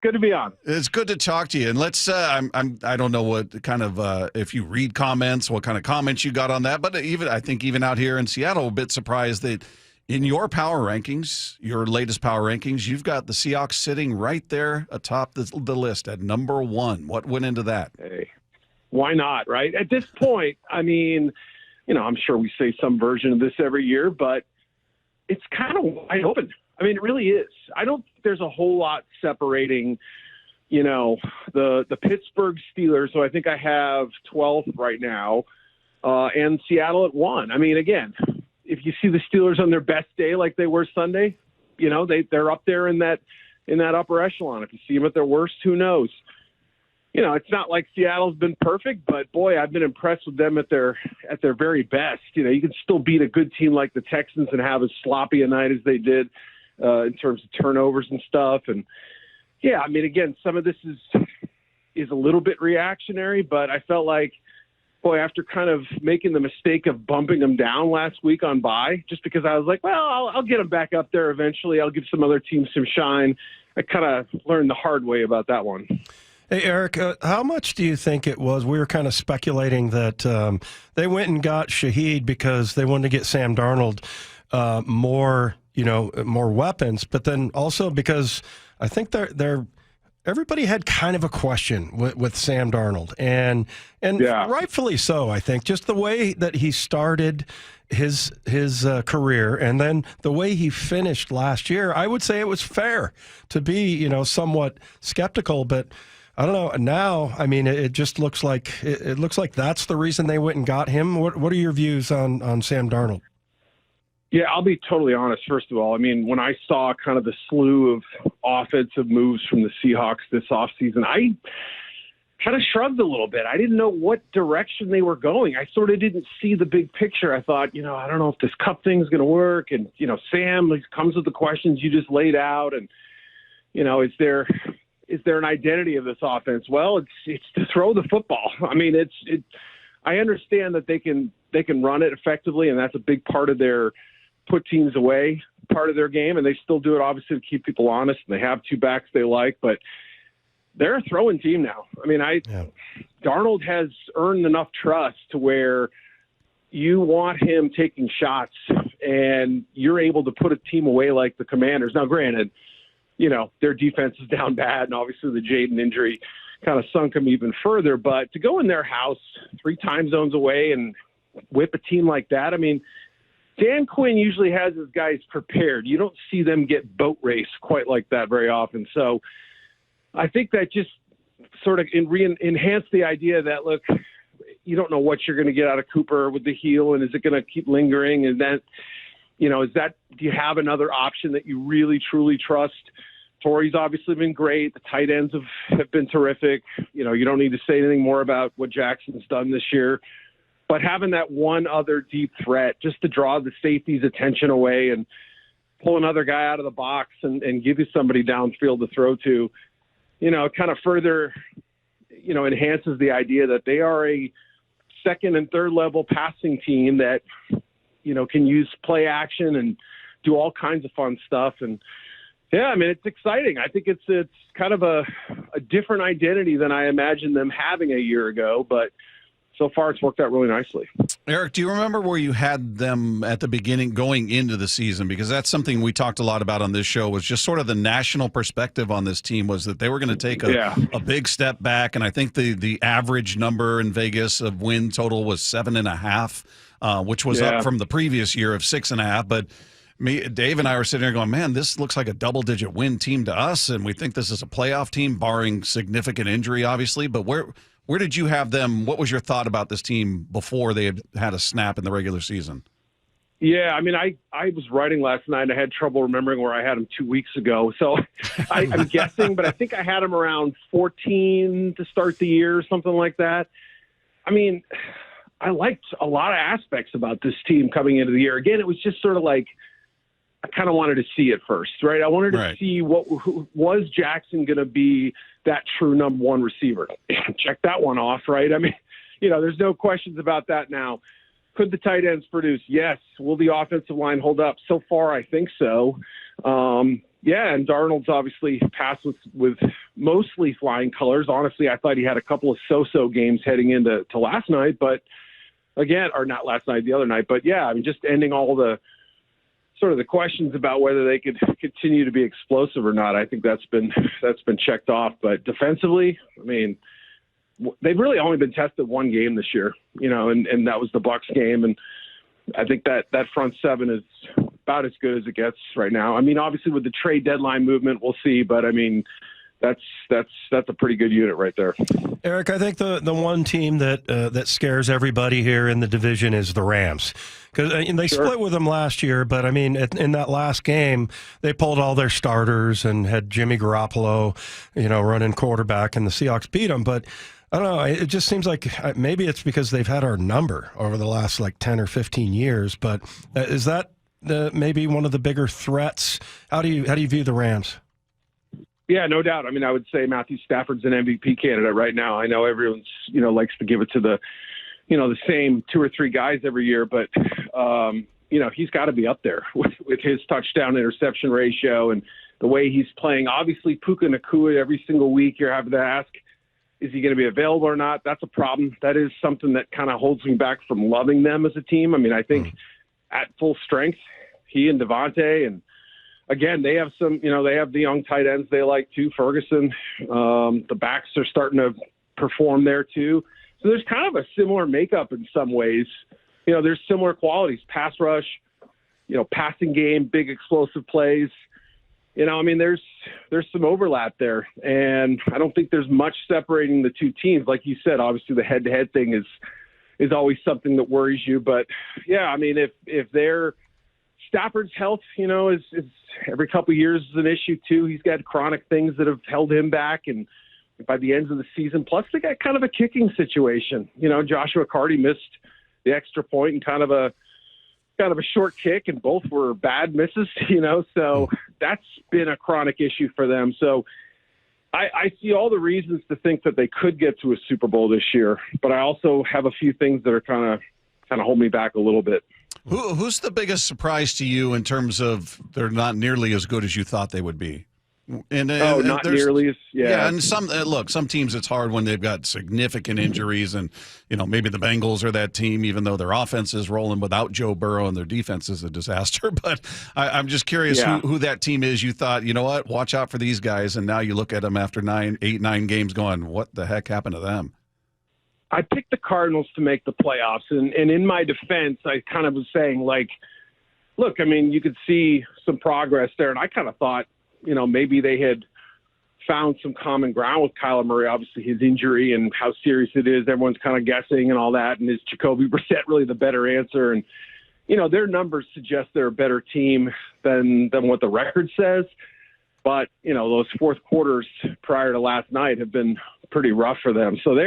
Good to be on. It's good to talk to you. And let's, I don't know what kind of, if you read comments, what kind of comments you got on that. But I think even out here in Seattle, a bit surprised that in your power rankings, your latest power rankings, you've got the Seahawks sitting right there atop the list at number 1. What went into that? Hey, why not, right? At this point, I mean, I'm sure we say some version of this every year, but it's kind of wide open. I mean, it really is. I don't think there's a whole lot separating, the Pittsburgh Steelers, so I think I have 12th right now, and Seattle at 1. I mean, again, if you see the Steelers on their best day like they were Sunday, they're up there in that upper echelon. If you see them at their worst, who knows? It's not like Seattle's been perfect, but boy, I've been impressed with them at their very best. You can still beat a good team like the Texans and have as sloppy a night as they did in terms of turnovers and stuff. And yeah, I mean, again, some of this is a little bit reactionary, but I felt like, boy, after kind of making the mistake of bumping them down last week on bye, just because I was like, well, I'll get them back up there eventually. I'll give some other teams some shine. I kind of learned the hard way about that one. Hey, Eric, how much do you think it was? We were kind of speculating that they went and got Shaheed because they wanted to get Sam Darnold more weapons, but then also because I think everybody had kind of a question with Sam Darnold, and rightfully so. I think just the way that he started his career and then the way he finished last year, I would say it was fair to be somewhat skeptical, but I don't know now. I mean, it just looks like that's the reason they went and got him. What are your views on Sam Darnold? Yeah, I'll be totally honest. First of all, I mean, when I saw kind of the slew of offensive moves from the Seahawks this offseason, I kind of shrugged a little bit. I didn't know what direction they were going. I sort of didn't see the big picture. I thought, I don't know if this cup thing's going to work. And, Sam comes with the questions you just laid out. And, is there an identity of this offense? Well, it's to throw the football. I mean, I understand that they can run it effectively, and that's a big part of their put teams away part of their game, and they still do it obviously to keep people honest, and they have 2 backs they like, but they're a throwing team now. I mean, Darnold has earned enough trust to where you want him taking shots, and you're able to put a team away like the Commanders. Now, granted, their defense is down bad, and obviously the Jaden injury kind of sunk them even further, but to go in their house 3 time zones away and whip a team like that, I mean, Dan Quinn usually has his guys prepared. You don't see them get boat race quite like that very often. So I think that just sort of enhanced the idea that, look, you don't know what you're going to get out of Cooper with the heel, and is it going to keep lingering? And then, do you have another option that you really, truly trust? Torrey's obviously been great. The tight ends have been terrific. You don't need to say anything more about what Jackson's done this year. But having that one other deep threat just to draw the safety's attention away and pull another guy out of the box and give you somebody downfield to throw to, kind of further, enhances the idea that they are a second and third level passing team that, can use play action and do all kinds of fun stuff. And yeah, I mean, it's exciting. I think it's kind of a different identity than I imagined them having a year ago, but so far it's worked out really nicely. Eric, do you remember where you had them at the beginning going into the season? Because that's something we talked a lot about on this show, was just sort of the national perspective on this team was that they were going to take a big step back. And I think the average number in Vegas of win total was 7.5, which was up from the previous year of 6.5. But Dave and I were sitting there going, man, this looks like a double-digit win team to us, and we think this is a playoff team, barring significant injury, obviously. But where did you have them? What was your thought about this team before they had a snap in the regular season? Yeah, I mean, I was writing last night. I had trouble remembering where I had them 2 weeks ago. So I'm guessing, but I think I had them around 14 to start the year, something like that. I mean, I liked a lot of aspects about this team coming into the year. Again, it was just sort of like, I kind of wanted to see it first, right? I wanted to see who was Jackson going to be that true number 1 receiver. Check that one off, right? I mean, there's no questions about that now. Could the tight ends produce? Yes. Will the offensive line hold up? So far, I think so. Yeah, and Darnold's obviously passed with mostly flying colors. Honestly, I thought he had a couple of so-so games heading into last night, but again, or not last night, the other night. But yeah, I mean, just ending all the sort of the questions about whether they could continue to be explosive or not. I think that's been checked off. But defensively, I mean, they've really only been tested one game this year, and that was the Bucs game. And I think that front seven is about as good as it gets right now. I mean, obviously with the trade deadline movement, we'll see, but I mean, that's a pretty good unit right there. Eric, I think the one team that scares everybody here in the division is the Rams, because they split with them last year. But I mean, in that last game, they pulled all their starters and had Jimmy Garoppolo, running quarterback, and the Seahawks beat them. But I don't know. It just seems like maybe it's because they've had our number over the last 10 or 15 years. But is that maybe one of the bigger threats? How do you view the Rams? Yeah, no doubt. I mean, I would say Matthew Stafford's an MVP candidate right now. I know everyone's, likes to give it to the, the same two or three guys every year, but, he's got to be up there with his touchdown interception ratio and the way he's playing. Obviously, Puka Nacua every single week you're having to ask, is he going to be available or not? That's a problem. That is something that kind of holds me back from loving them as a team. I mean, I think at full strength, he and Devontae and, again, they have they have the young tight ends they like too, Ferguson. The backs are starting to perform there too. So there's kind of a similar makeup in some ways. There's similar qualities, pass rush, passing game, big explosive plays. I mean, there's some overlap there. And I don't think there's much separating the two teams. Like you said, obviously the head-to-head thing is always something that worries you. But, yeah, I mean, if they're Stafford's health, is every couple of years is an issue too. He's got chronic things that have held him back, and by the end of the season, plus they got kind of a kicking situation. Joshua Carty missed the extra point and kind of a short kick, and both were bad misses. So that's been a chronic issue for them. So I see all the reasons to think that they could get to a Super Bowl this year, but I also have a few things that are kind of hold me back a little bit. Who's the biggest surprise to you in terms of they're not nearly as good as you thought they would be? And not nearly as and some teams it's hard when they've got significant injuries, and maybe the Bengals are that team, even though their offense is rolling without Joe Burrow and their defense is a disaster. But I'm just curious who that team is. You thought, what, watch out for these guys, and now you look at them after 9 games, going, what the heck happened to them? I picked the Cardinals to make the playoffs, and in my defense, I kind of was saying, look, I mean, you could see some progress there, and I kind of thought, maybe they had found some common ground with Kyler Murray, obviously his injury and how serious it is. Everyone's kind of guessing and all that, and is Jacoby Brissett really the better answer? And, their numbers suggest they're a better team than what the record says, but, those fourth quarters prior to last night have been pretty rough for them. So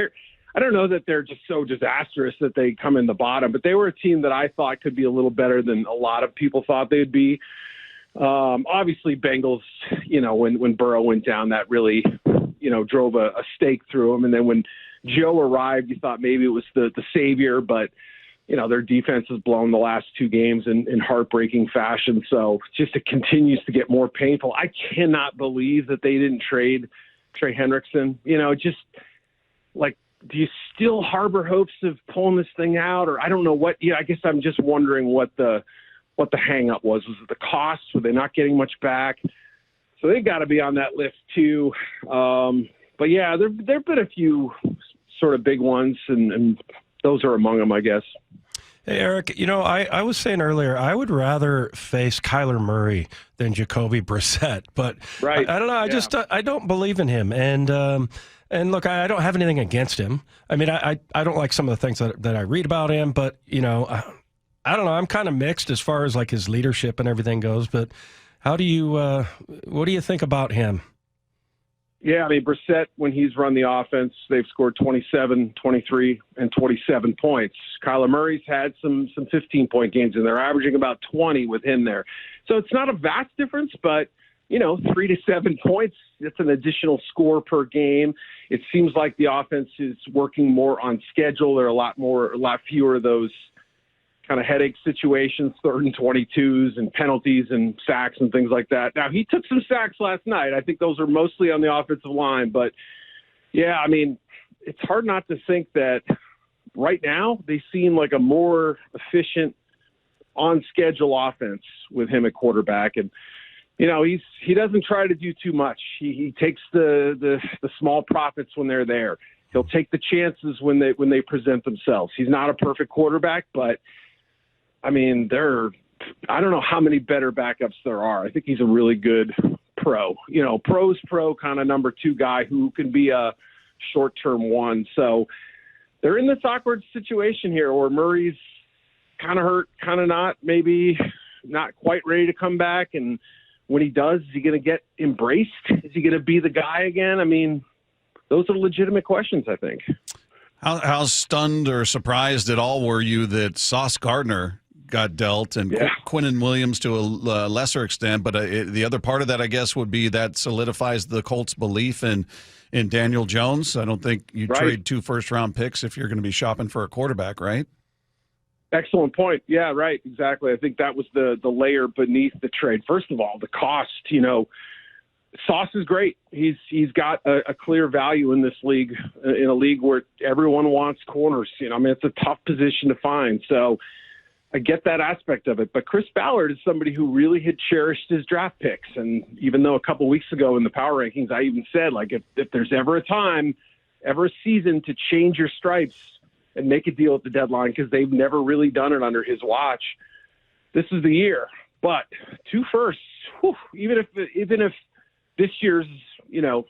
I don't know that they're just so disastrous that they come in the bottom, but they were a team that I thought could be a little better than a lot of people thought they'd be. Obviously Bengals, when Burrow went down, that really, drove a stake through them. And then when Joe arrived, you thought maybe it was the savior, but, their defense has blown the last two games in heartbreaking fashion. So it continues to get more painful. I cannot believe that they didn't trade Trey Hendrickson. Do you still harbor hopes of pulling this thing out? Or I don't know what, I guess I'm just wondering what the hang up was. Was it the cost? Were they not getting much back? So they've got to be on that list too. But yeah, there've been a few sort of big ones, and those are among them, I guess. Hey, Eric, I was saying earlier, I would rather face Kyler Murray than Jacoby Brissett, but right. I don't know. I don't believe in him. And look, I don't have anything against him. I mean, I don't like some of the things that I read about him, but, I don't know. I'm kind of mixed as far as his leadership and everything goes, but what do you think about him? Yeah, I mean, Brissett, when he's run the offense, they've scored 27, 23, and 27 points. Kyler Murray's had some 15-point games, and they're averaging about 20 with him there. So it's not a vast difference, but 3 to 7 points, it's an additional score per game. It seems like the offense is working more on schedule. There are a lot fewer of those, kind of headache situations, 3rd and 22s and penalties and sacks and things like that. Now, he took some sacks last night. I think those are mostly on the offensive line. But, yeah, I mean, it's hard not to think that right now they seem like a more efficient, on-schedule offense with him at quarterback. And, you know, he doesn't try to do too much. He takes the small profits when they're there. He'll take the chances when they present themselves. He's not a perfect quarterback, but I mean, I don't know how many better backups there are. I think he's a really good pro. You know, pro's pro kind of number 2 guy who can be a short-term one. So they're in this awkward situation here where Murray's kind of hurt, kind of not, maybe not quite ready to come back. And when he does, is he going to get embraced? Is he going to be the guy again? I mean, those are legitimate questions, I think. How stunned or surprised at all were you that Sauce Gardner got dealt and Quinnen Williams to a lesser extent? But the other part of that, I guess, would be that solidifies the Colts' belief in Daniel Jones. I don't think you trade 2 first-round picks if you're going to be shopping for a quarterback, right? Excellent point. Yeah, right. Exactly. I think that was the layer beneath the trade. First of all, the cost, you know, Sauce is great. He's got a clear value in this league, in a league where everyone wants corners. You know, I mean, it's a tough position to find. So I get that aspect of it. But Chris Ballard is somebody who really had cherished his draft picks. And even though a couple weeks ago in the power rankings, I even said, like, if there's ever a season to change your stripes and make a deal at the deadline, because they've never really done it under his watch, this is the year. But 2 firsts, even if this year's, you know,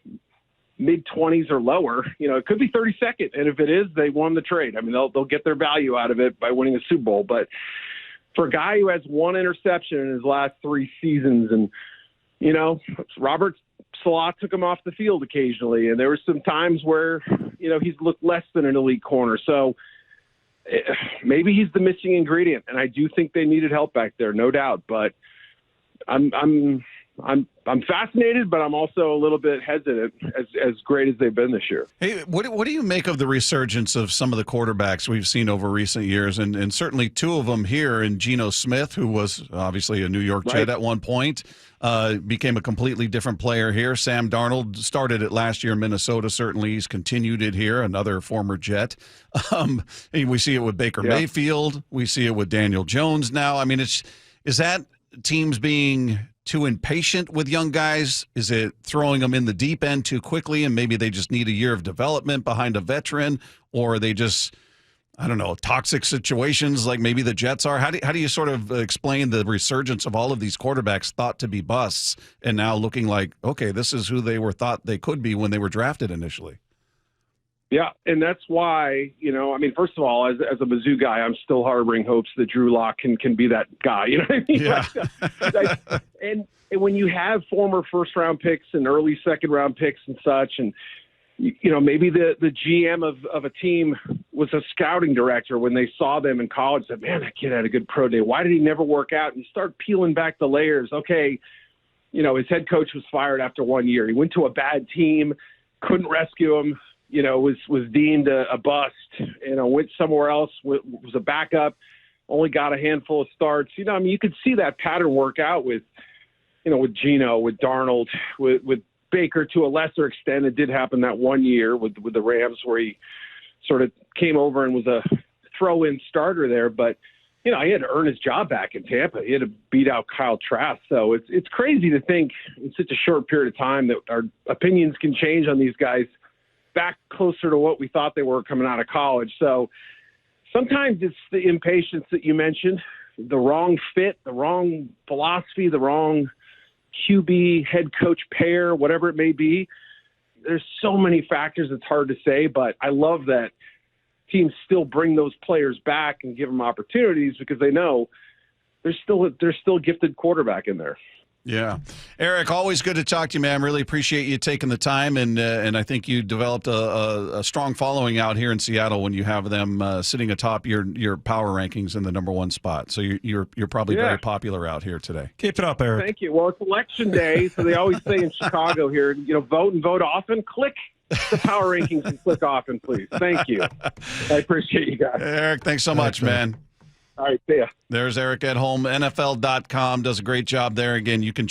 mid-20s or lower, you know, it could be 32nd. And if it is, they won the trade. I mean, they'll get their value out of it by winning a Super Bowl. But for a guy who has 1 interception in his last 3 seasons, and, you know, Robert Salah took him off the field occasionally, and there were some times where, you know, he's looked less than an elite corner. So maybe he's the missing ingredient, and I do think they needed help back there, no doubt. But I'm fascinated, but I'm also a little bit hesitant, as great as they've been this year. Hey, what do you make of the resurgence of some of the quarterbacks we've seen over recent years, and certainly 2 of them here in Geno Smith, who was obviously a New York Jet at one point, became a completely different player here. Sam Darnold started it last year in Minnesota. Certainly he's continued it here, another former Jet. We see it with Baker Mayfield. We see it with Daniel Jones now. I mean, is that teams being too impatient with young guys? Is it throwing them in the deep end too quickly and maybe they just need a year of development behind a veteran? Or are they just, I don't know, toxic situations like maybe the Jets are? How do you sort of explain the resurgence of all of these quarterbacks thought to be busts and now looking like, okay, this is who they were thought they could be when they were drafted initially? Yeah, and that's why, you know, I mean, first of all, as a Mizzou guy, I'm still harboring hopes that Drew Lock can be that guy. You know what I mean? Yeah. And when you have former first-round picks and early second-round picks and such, and, you know, maybe the GM of a team was a scouting director when they saw them in college, said, man, that kid had a good pro day. Why did he never work out? And you start peeling back the layers. Okay, you know, his head coach was fired after 1 year. He went to a bad team, couldn't rescue him. You know, was deemed a bust, you know, went somewhere else, was a backup, only got a handful of starts. You know, I mean, you could see that pattern work out with, you know, with Geno, with Darnold, with Baker to a lesser extent. It did happen that 1 year with the Rams where he sort of came over and was a throw-in starter there. But, you know, he had to earn his job back in Tampa. He had to beat out Kyle Trask. So it's crazy to think in such a short period of time that our opinions can change on these guys back closer to what we thought they were coming out of college. So sometimes it's the impatience that you mentioned, the wrong fit, the wrong philosophy, the wrong QB head coach pair, whatever it may be. There's so many factors it's hard to say, but I love that teams still bring those players back and give them opportunities because they know there's still gifted quarterback in there. Yeah. Eric, always good to talk to you, man. Really appreciate you taking the time, and I think you developed a strong following out here in Seattle when you have them sitting atop your power rankings in the number 1 spot. So you're probably very popular out here today. Keep it up, Eric. Thank you. Well, it's election day, so they always say in Chicago here, you know, vote and vote often. Click the power rankings and click often, please. Thank you. I appreciate you guys. Eric, thanks so much, man. All right, see ya. There's Eric Edholm, NFL.com, does a great job there. Again, you can